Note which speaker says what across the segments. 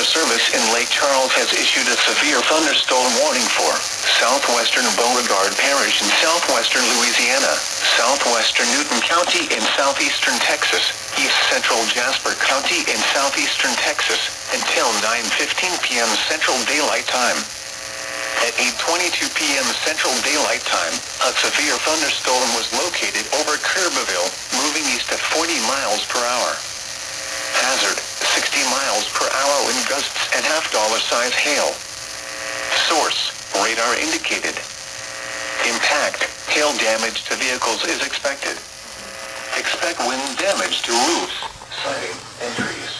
Speaker 1: Service in Lake Charles has issued a severe thunderstorm warning for southwestern Beauregard Parish in southwestern Louisiana, southwestern Newton County in southeastern Texas, east central Jasper County in southeastern Texas, until 9:15 p.m. Central Daylight Time. At 8:22 p.m. Central Daylight Time, a severe thunderstorm was located over Kirbyville, moving east at 40 miles per hour. Hazard, 60 miles per hour wind gusts and half-dollar-size hail. Source, radar indicated. Impact, hail damage to vehicles is expected. Expect wind damage to roofs, siding, and trees.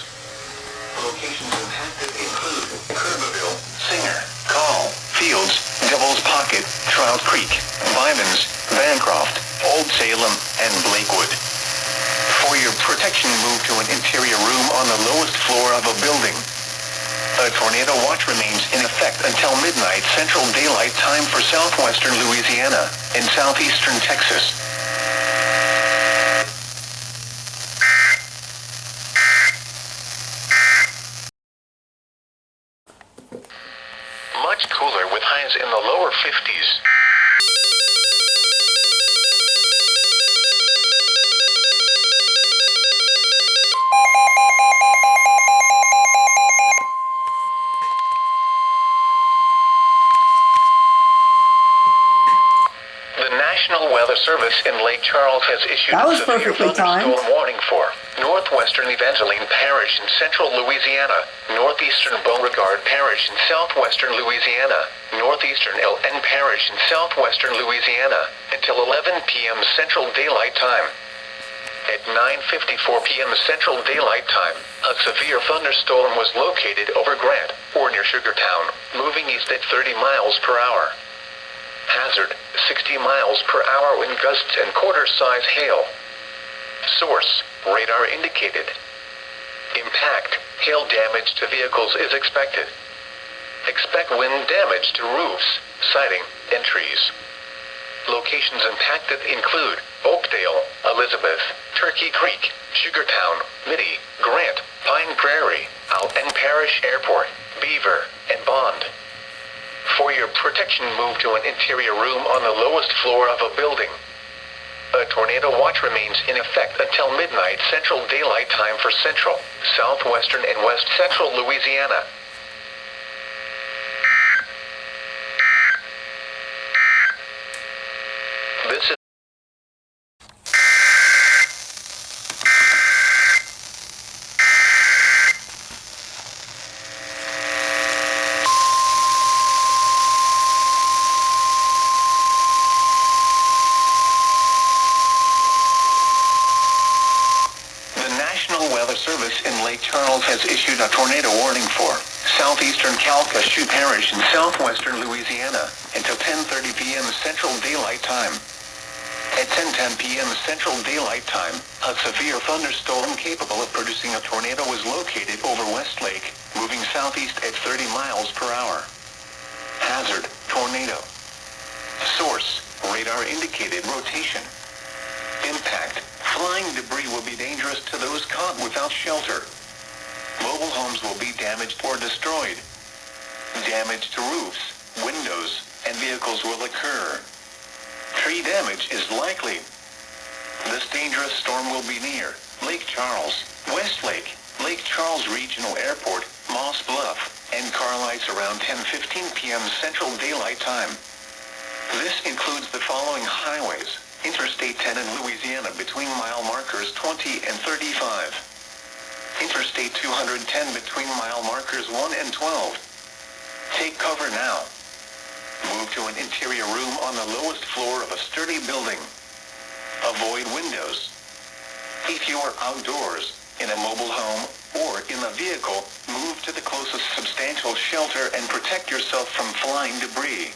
Speaker 1: Locations impacted include Kirbyville, Singer, Call, Fields, Devil's Pocket, Trout Creek, Vivens, Bancroft, Old Salem, and Blakewood. For your protection, move to an interior room on the lowest floor of a building. A tornado watch remains in effect until midnight Central Daylight Time for southwestern Louisiana and southeastern Texas. Much cooler with highs in the lower 50s. The National Weather Service in Lake Charles has issued a severe thunderstorm warning for northwestern Evangeline Parish in central Louisiana, northeastern Beauregard Parish in southwestern Louisiana, northeastern LN Parish in southwestern Louisiana, until 11 p.m. Central Daylight Time. At 9:54 p.m. Central Daylight Time, a severe thunderstorm was located over Grant, or near Sugartown, moving east at 30 miles per hour. Hazard, 60 miles per hour wind gusts and quarter-size hail. Source, radar indicated. Impact, hail damage to vehicles is expected. Expect wind damage to roofs, siding, and trees. Locations impacted include Oakdale, Elizabeth, Turkey Creek, Sugartown, Mitty, Grant, Pine Prairie, Alton Parish Airport, Beaver, and Bond. For your protection, move to an interior room on the lowest floor of a building. A tornado watch remains in effect until midnight Central Daylight Time for central, southwestern, and west central Louisiana. This is Service in Lake Charles has issued a tornado warning for southeastern Calcasieu Parish in southwestern Louisiana until 10:30 p.m. Central Daylight Time. At 10:10 p.m. Central Daylight Time, a severe thunderstorm capable of producing a tornado was located over Westlake, moving southeast at 30 miles per hour. Hazard, tornado. Source, radar indicated rotation. Impact, flying debris will be dangerous to those caught without shelter. Mobile homes will be damaged or destroyed. Damage to roofs, windows, and vehicles will occur. Tree damage is likely. This dangerous storm will be near Lake Charles, Westlake, Lake Charles Regional Airport, Moss Bluff, and Carlisle around 10:15 p.m. Central Daylight Time. This includes the following highways: Interstate 10 in Louisiana between mile markers 20 and 35. Interstate 210 between mile markers 1 and 12. Take cover now. Move to an interior room on the lowest floor of a sturdy building. Avoid windows. If you are outdoors, in a mobile home, or in a vehicle, move to the closest substantial shelter and protect yourself from flying debris.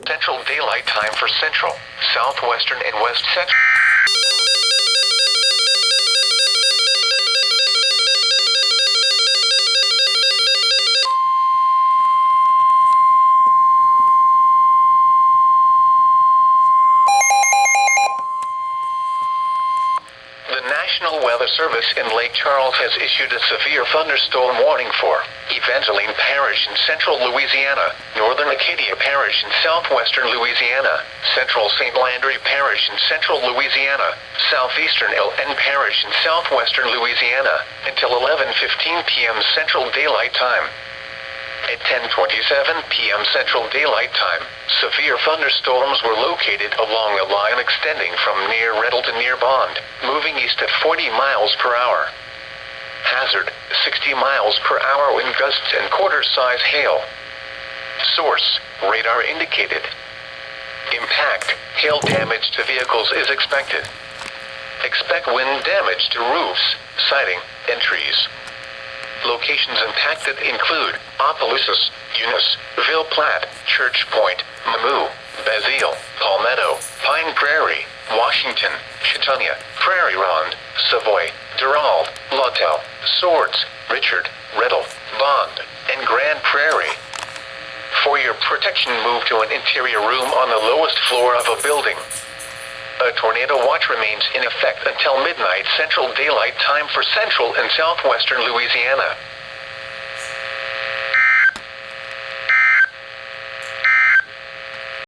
Speaker 1: Central Daylight Time for Central, Southwestern, and West Central. Service in Lake Charles has issued a severe thunderstorm warning for Evangeline Parish in central Louisiana, northern Acadia Parish in southwestern Louisiana, central St. Landry Parish in central Louisiana, southeastern LN Parish in southwestern Louisiana, until 11:15 p.m. Central Daylight Time. At 10:27 p.m. Central Daylight Time, severe thunderstorms were located along a line extending from near Redle to near Bond, moving east at 40 miles per hour. Hazard, 60 miles per hour wind gusts and quarter-size hail. Source, radar indicated. Impact, hail damage to vehicles is expected. Expect wind damage to roofs, siding, and trees. Locations impacted include Opelousas, Eunice, Ville Platte, Church Point, Mamou, Basile, Palmetto, Pine Prairie, Washington, Chautauqua, Prairie Ronde, Savoy, Durald, Lawtell, Swords, Richard, Redle, Bond, and Grand Prairie. For your protection, move to an interior room on the lowest floor of a building. A tornado watch remains in effect until midnight Central Daylight Time for central and southwestern Louisiana.